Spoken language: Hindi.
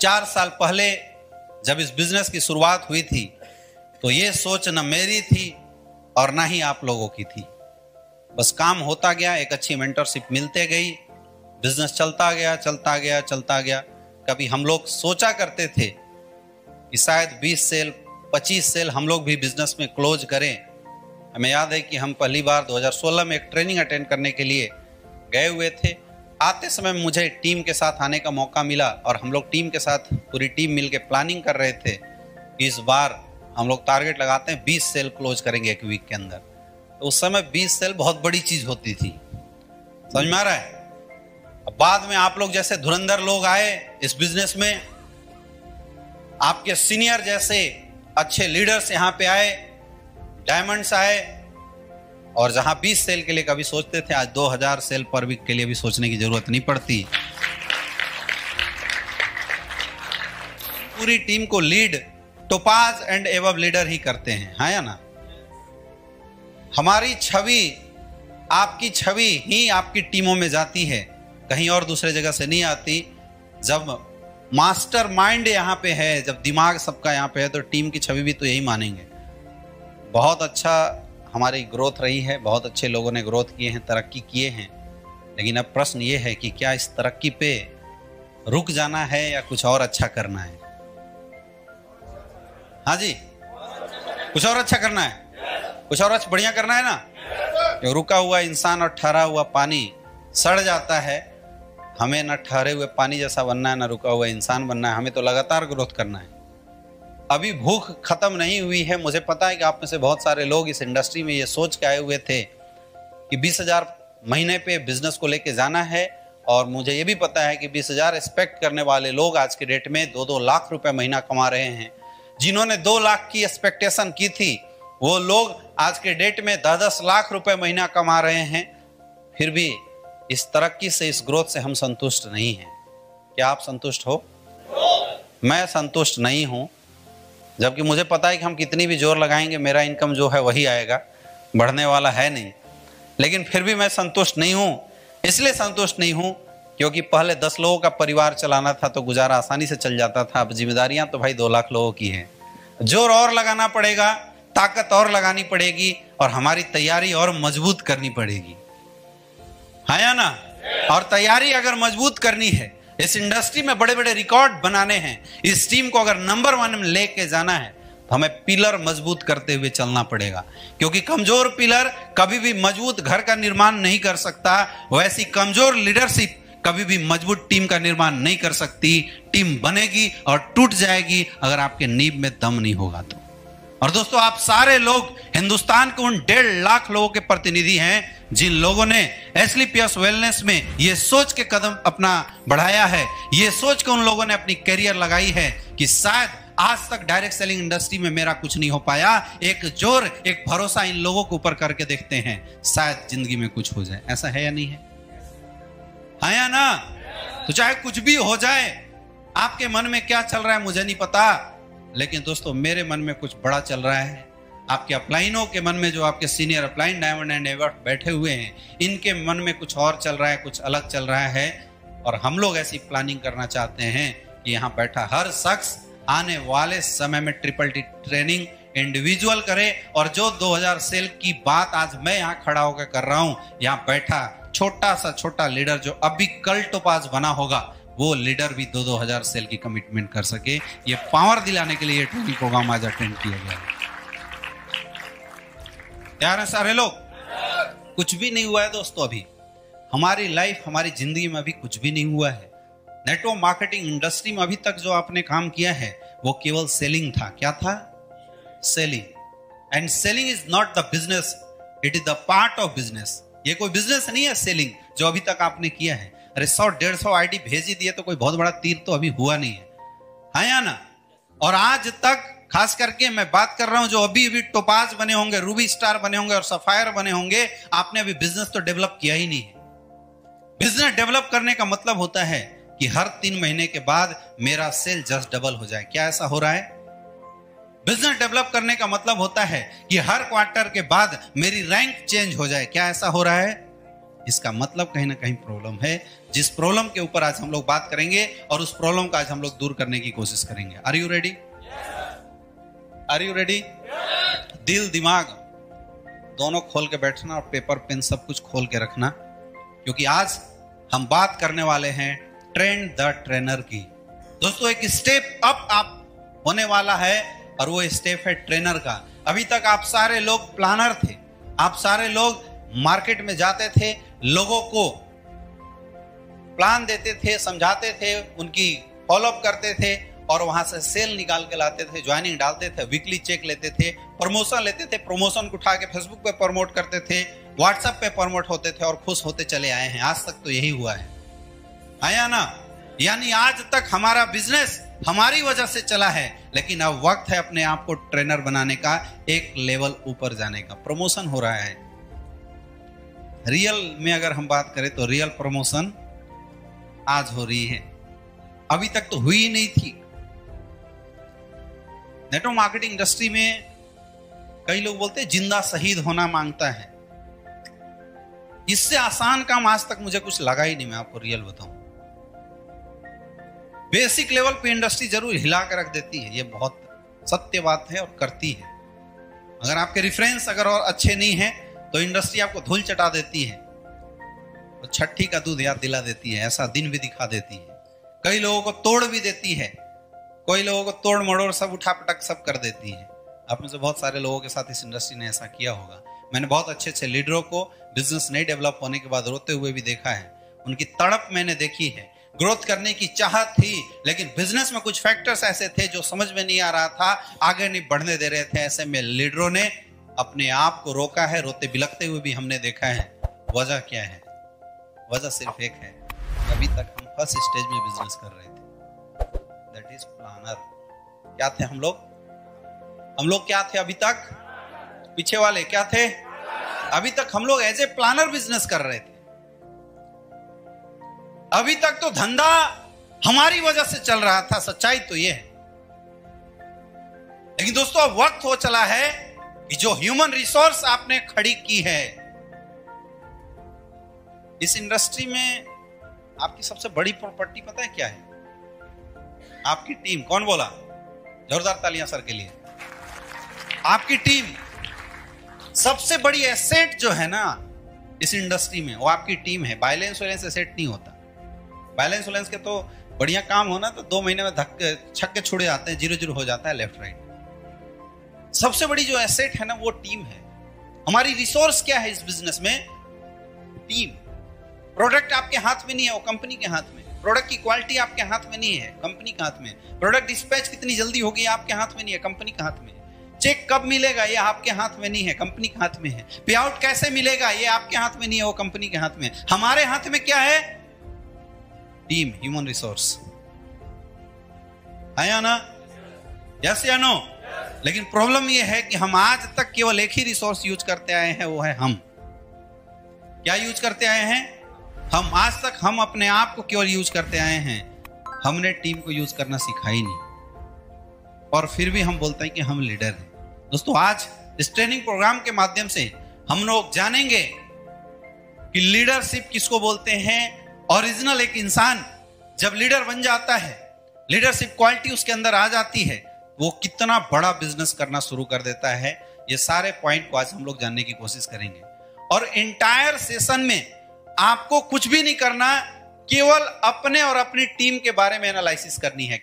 4 साल पहले जब इस बिजनेस की शुरुआत हुई थी तो ये सोच न मेरी थी और ना ही आप लोगों की थी। बस काम होता गया, एक अच्छी मेंटरशिप मिलते गई, बिजनेस चलता गया चलता गया चलता गया। कभी हम लोग सोचा करते थे कि शायद 20 सेल 25 सेल हम लोग भी बिजनेस में क्लोज करें। हमें याद है कि हम पहली बार 2016 में एक ट्रेनिंग अटेंड करने के लिए गए हुए थे। आते समय मुझे टीम के साथ आने का मौका मिला और हम लोग टीम के साथ पूरी टीम मिलके प्लानिंग कर रहे थे कि इस बार हम लोग टारगेट लगाते हैं 20 सेल क्लोज करेंगे एक वीक के अंदर। तो उस समय 20 सेल बहुत बड़ी चीज होती थी, समझ में आ रहा है। अब बाद में आप लोग जैसे धुरंधर लोग आए इस बिजनेस में, आपके सीनियर जैसे अच्छे लीडर्स यहाँ पे आए, डायमंड्स आए, और जहां 20 सेल के लिए कभी सोचते थे आज 2000 सेल पर वीक के लिए भी सोचने की जरूरत नहीं पड़ती। पूरी टीम को lead topaz and above leader ही करते हैं, हाँ या ना। हमारी छवि, आपकी छवि ही आपकी टीमों में जाती है, कहीं और दूसरे जगह से नहीं आती। जब मास्टर माइंड यहाँ पे है, जब दिमाग सबका यहाँ पे है, तो टीम की छवि भी तो यही मानेंगे। बहुत अच्छा हमारी ग्रोथ रही है, बहुत अच्छे लोगों ने ग्रोथ किए हैं, तरक्की किए हैं। लेकिन अब प्रश्न ये है कि क्या इस तरक्की पे रुक जाना है या कुछ और अच्छा करना है। हाँ जी, कुछ और अच्छा करना है, कुछ और अच्छा बढ़िया करना है ना। रुका हुआ इंसान और ठहरा हुआ पानी सड़ जाता है। हमें न ठहरे हुए पानी जैसा बनना है, न रुका हुआ इंसान बनना है, हमें तो लगातार ग्रोथ करना है। अभी भूख खत्म नहीं हुई है। मुझे पता है कि आप में से बहुत सारे लोग इस इंडस्ट्री में ये सोच के आए हुए थे कि 20,000 महीने पे बिजनेस को लेके जाना है, और मुझे ये भी पता है कि 20,000 एक्सपेक्ट करने वाले लोग आज के डेट में 2-2 लाख रुपए महीना कमा रहे हैं। जिन्होंने 2 लाख की एक्सपेक्टेशन की थी वो लोग आज के डेट में 10-10 लाख रुपए महीना कमा रहे हैं। फिर भी इस तरक्की से, इस ग्रोथ से हम संतुष्ट नहीं हैं। क्या आप संतुष्ट हो? मैं संतुष्ट नहीं हूं, जबकि मुझे पता है कि हम कितनी भी जोर लगाएंगे मेरा इनकम जो है वही आएगा, बढ़ने वाला है नहीं। लेकिन फिर भी मैं संतुष्ट नहीं हूं। इसलिए संतुष्ट नहीं हूं क्योंकि पहले 10 लोगों का परिवार चलाना था तो गुजारा आसानी से चल जाता था। अब जिम्मेदारियां तो भाई 2 लाख लोगों की हैं। जोर और लगाना पड़ेगा, ताकत और लगानी पड़ेगी, और हमारी तैयारी और मजबूत करनी पड़ेगी, हाँ या ना। और तैयारी अगर मजबूत करनी है, इस इंडस्ट्री में बड़े बड़े रिकॉर्ड बनाने हैं, इस टीम को अगर नंबर 1 में लेके जाना है, तो हमें पिलर मजबूत करते हुए चलना पड़ेगा। क्योंकि कमजोर पिलर कभी भी मजबूत घर का निर्माण नहीं कर सकता, वैसी कमजोर लीडरशिप कभी भी मजबूत टीम का निर्माण नहीं कर सकती। टीम बनेगी और टूट जाएगी अगर आपके नींव में दम नहीं होगा तो। और दोस्तों, आप सारे लोग हिंदुस्तान के उन 1.5 लाख लोगों के प्रतिनिधि हैं जिन लोगों ने एस्क्लेपियस वेलनेस में ये सोच के कदम अपना बढ़ाया है, ये सोच के उन लोगों ने अपनी कैरियर लगाई है कि शायद आज तक डायरेक्ट सेलिंग इंडस्ट्री में मेरा कुछ नहीं हो पाया, एक जोर, एक भरोसा इन लोगों के ऊपर करके देखते हैं, शायद जिंदगी में कुछ हो जाए। ऐसा है या नहीं है? हाँ या ना? तो चाहे कुछ भी हो जाए, आपके मन में क्या चल रहा है मुझे नहीं पता, लेकिन दोस्तों मेरे मन में कुछ बड़ा चल रहा है। आपके अपलाइनों के मन में, जो आपके senior upline diamond and above बैठे हुए हैं, इनके मन में कुछ और चल रहा है, कुछ अलग चल रहा है। और हम लोग ऐसी प्लानिंग करना चाहते हैं कि यहाँ बैठा हर शख्स आने वाले समय में ट्रिपल-टी ट्रेनिंग इंडिविजुअल करे, और जो 2000 सेल की बात आज मैं यहाँ खड़ा होकर कर रहा हूँ, यहाँ बैठा छोटा सा छोटा लीडर जो अभी कल टोपाज बना होगा, वो लीडर भी 2-2000 सेल की कमिटमेंट कर सके। ये पावर दिलाने के लिए ये ट्रेनिंग प्रोग्राम आज अटेंड किया गया है। तैयार हैं सारे लोग? कुछ भी नहीं हुआ है दोस्तों, अभी हमारी लाइफ, हमारी जिंदगी में अभी कुछ भी नहीं हुआ है। नेटवर्क मार्केटिंग इंडस्ट्री में अभी तक जो आपने काम किया है वो केवल सेलिंग था। क्या था? Selling. And selling is not the business, it is the part of business. ये कोई बिजनेस नहीं है सेलिंग जो अभी तक आपने किया है। अरे 100-150 आईडी भेज ही दिए तो कोई बहुत बड़ा तीर तो अभी हुआ नहीं है, हाँ या ना? और आज तक खास करके मैं बात कर रहा हूं जो अभी अभी टोपाज बने होंगे, रूबी स्टार बने होंगे और सफायर बने होंगे, आपने अभी बिजनेस तो डेवलप किया ही नहीं है। बिजनेस डेवलप करने का मतलब होता है कि हर 3 महीने के बाद मेरा सेल जस्ट डबल हो जाए। क्या ऐसा हो रहा है? बिजनेस डेवलप करने का मतलब होता है कि हर क्वार्टर के बाद मेरी रैंक चेंज हो जाए। क्या ऐसा हो रहा है? इसका मतलब कहीं ना कहीं प्रॉब्लम है, जिस प्रॉब्लम के ऊपर आज हम लोग बात करेंगे और उस प्रॉब्लम का आज हम लोग दूर करने की कोशिश करेंगे। Are you ready? Are you ready? दिल दिमाग दोनों खोल के बैठना और पेपर पेन सब कुछ खोल के रखना, क्योंकि आज हम बात करने वाले हैं ट्रेंड द ट्रेनर की। दोस्तों, एक स्टेप अप आप होने वाला है और वो स्टेप है ट्रेनर का। अभी तक आप सारे लोग प्लानर थे, आप सारे लोग मार्केट में जाते थे, लोगों को प्लान देते थे, समझाते थे, उनकी फॉलोअप करते थे और वहां से सेल निकाल के लाते थे, ज्वाइनिंग डालते थे, वीकली चेक लेते थे, प्रमोशन लेते थे, प्रमोशन को उठा के फेसबुक पे प्रमोट करते थे, व्हाट्सएप पे प्रमोट होते थे और खुश होते चले आए हैं। आज तक तो यही हुआ है, आया ना? यानी आज तक हमारा बिजनेस हमारी वजह से चला है, लेकिन अब वक्त है अपने आप को ट्रेनर बनाने का, एक लेवल ऊपर जाने का। प्रमोशन हो रहा है। रियल में अगर हम बात करें तो रियल प्रमोशन आज हो रही है, अभी तक तो हुई ही नहीं थी। नेटवर्क मार्केटिंग इंडस्ट्री में कई लोग बोलते हैं जिंदा शहीद होना मांगता है। इससे आसान काम आज तक मुझे कुछ लगा ही नहीं, मैं आपको रियल बताऊं। बेसिक लेवल पे इंडस्ट्री जरूर हिला कर रख देती है, ये बहुत सत्य बात है और करती है। अगर आपके रेफरेंस अगर और अच्छे नहीं है तो इंडस्ट्री आपको धूल चटा देती है, तो छठी का दूध याद दिला देती है, ऐसा दिन भी दिखा देती है। कई लोगों को तोड़ भी देती है, कोई लोगों को तोड़ मड़ोड़ सब उठा पटक सब कर देती है। आप में से बहुत सारे लोगों के साथ इस इंडस्ट्री ने ऐसा किया होगा। मैंने बहुत अच्छे अच्छे लीडरों को बिजनेस नहीं डेवलप होने के बाद रोते हुए भी देखा है, उनकी तड़प मैंने देखी है। ग्रोथ करने की चाहत थी, लेकिन बिजनेस में कुछ फैक्टर्स ऐसे थे जो समझ में नहीं आ रहा था, आगे नहीं बढ़ने दे रहे थे। ऐसे में लीडरों ने अपने आप को रोका है, रोते बिलखते हुए भी हमने देखा है। वजह क्या है? वजह सिर्फ एक है, अभी तक हम फर्स्ट स्टेज में बिजनेस कर रहे थे, दैट इज प्लानर। क्या थे हम लोग? हम लोग क्या थे अभी तक? पीछे वाले क्या थे? अभी तक हम लोग एज ए प्लानर बिजनेस कर रहे थे। अभी तक तो धंधा हमारी वजह से चल रहा था, सच्चाई तो यह है। लेकिन दोस्तों, अब वक्त हो चला है कि जो ह्यूमन रिसोर्स आपने खड़ी की है इस इंडस्ट्री में, आपकी सबसे बड़ी प्रॉपर्टी पता है क्या है? आपकी टीम। कौन बोला? जोरदार तालियां सर के लिए। आपकी टीम सबसे बड़ी एसेट जो है ना इस इंडस्ट्री में, वो आपकी टीम है। बैलेंस वैलेंस एसेट नहीं होता। बैलेंस वैलेंस के तो बढ़िया काम होना तो 2 महीने में धक्के छक्के छुड़े जाते हैं, 0-0 हो जाता है लेफ्ट राइट। सबसे बड़ी जो एसेट है ना वो टीम है। हमारी रिसोर्स क्या है इस बिजनेस में? टीम। प्रोडक्ट आपके हाथ में नहीं है, वो कंपनी के हाथ में। प्रोडक्ट की क्वालिटी आपके हाथ में नहीं है, कंपनी के हाथ में। प्रोडक्ट डिस्पैच कितनी जल्दी होगी आपके हाथ में नहीं है, कंपनी के हाथ में। चेक कब मिलेगा ये आपके हाथ में नहीं है, कंपनी के हाथ में है। पे आउट कैसे मिलेगा ये आपके हाथ में नहीं है, वो कंपनी के हाथ में। हमारे हाथ में क्या है? Team, human resource. आया ना? यस या नो? लेकिन प्रॉब्लम ये है कि हम आज तक केवल एक ही रिसोर्स यूज करते आए हैं, वो है हम। क्या यूज करते आए हैं? हम। आज तक हम अपने आप को केवल यूज करते आए हैं, हमने टीम को यूज करना सिखा ही नहीं। और फिर भी हम बोलते हैं कि हम लीडर हैं। दोस्तों, आज इस ट्रेनिंग प्रोग्राम के माध्यम से हम लोग जानेंगे कि लीडरशिप किसको बोलते हैं। ओरिजिनल एक इंसान जब लीडर बन जाता है, लीडरशिप क्वालिटी उसके अंदर आ जाती है, वो कितना बड़ा बिजनेस करना शुरू कर देता है। ये सारे पॉइंट को आज हम लोग जानने की कोशिश करेंगे। और एंटायर सेशन में आपको कुछ भी नहीं करना, केवल अपने और अपनी टीम के बारे में एनालिसिस करनी है।